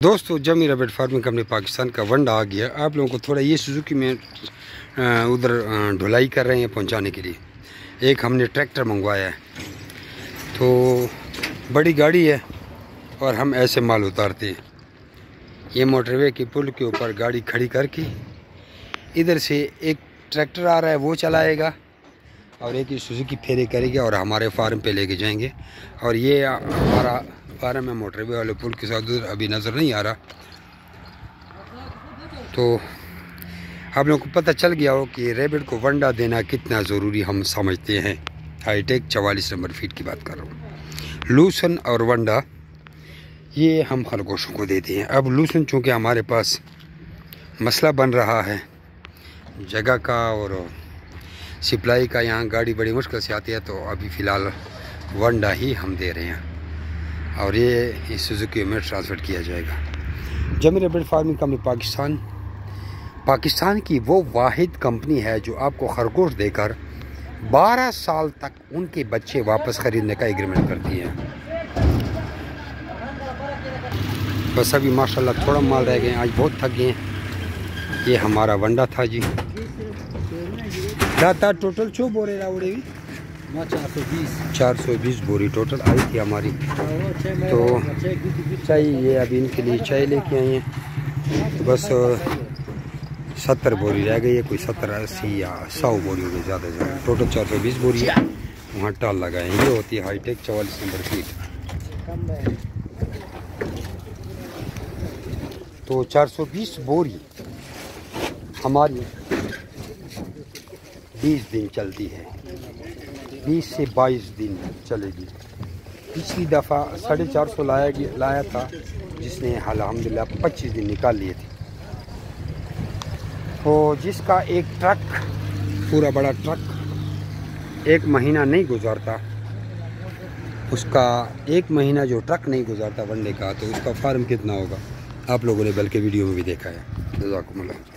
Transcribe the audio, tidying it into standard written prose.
दोस्तों जमी रबेट farming company Pakistan का वंडा आ गया। आप लोगों को थोड़ा ये सुजुकी में उधर ढुलाई कर रहे हैं पहुंचाने के लिए। एक हमने ट्रैक्टर मंगवाया है, तो बड़ी गाड़ी है और हम ऐसे माल उतारते हैं। ये मोटरवे के पुल के ऊपर गाड़ी खड़ी करके इधर से एक ट्रैक्टर आ रहा है वो चलाएगा और एक ही सुजुकी फेरे करेगा और हमारे फार्म पे लेके जाएंगे। और ये हमारा फार्म है मोटरवे वाले पुल के साथ, उधर अभी नज़र नहीं आ रहा। तो आप लोगों को पता चल गया हो कि रेबिट को वंडा देना कितना ज़रूरी हम समझते हैं। हाईटेक 44 नंबर फीट की बात कर रहा हूँ। लूसन और वंडा ये हम खरगोशों को देते हैं। अब लूसन चूँकि हमारे पास मसला बन रहा है जगह का और सप्लाई का, यहाँ गाड़ी बड़ी मुश्किल से आती है, तो अभी फ़िलहाल वंडा ही हम दे रहे हैं और ये इस सुजुकी में ट्रांसफ़र किया जाएगा। जमी रबेट फार्मिंग कंपनी पाकिस्तान की वो वाहिद कंपनी है जो आपको खरगोश देकर 12 साल तक उनके बच्चे वापस ख़रीदने का एग्रीमेंट करती है। बस अभी माशाल्लाह थोड़ा माल रह गए, आज बहुत थक गए हैं। ये हमारा वंडा था जी। जाता टोटल 4 बोरे रावड़े भी 420 बोरी टोटल आई थी हमारी। तो चाय ये अभी इनके लिए चाय लेके आए हैं, तो बस 70 बोरी रह गई है, कोई 70 80 या 100 बोरी हो गई ज़्यादा से ज़्यादा। टोटल 420 बोरी है, वहाँ टाल लगाए। ये होती है हाईटेक 44 नंबर फीट। तो 420 बोरी हमारी 20 दिन चलती है, 20 से 22 दिन चलेगी। पिछली दफ़ा 450 लाया था, जिसने अल्हम्दुलिल्लाह 25 दिन निकाल लिए थे। तो जिसका एक ट्रक, पूरा बड़ा ट्रक 1 महीना नहीं गुजारता, उसका 1 महीना जो ट्रक नहीं गुजारता वनडे का, तो उसका फार्म कितना होगा आप लोगों ने बल्कि वीडियो में भी देखा है। जज़ाकुमुल्लाह।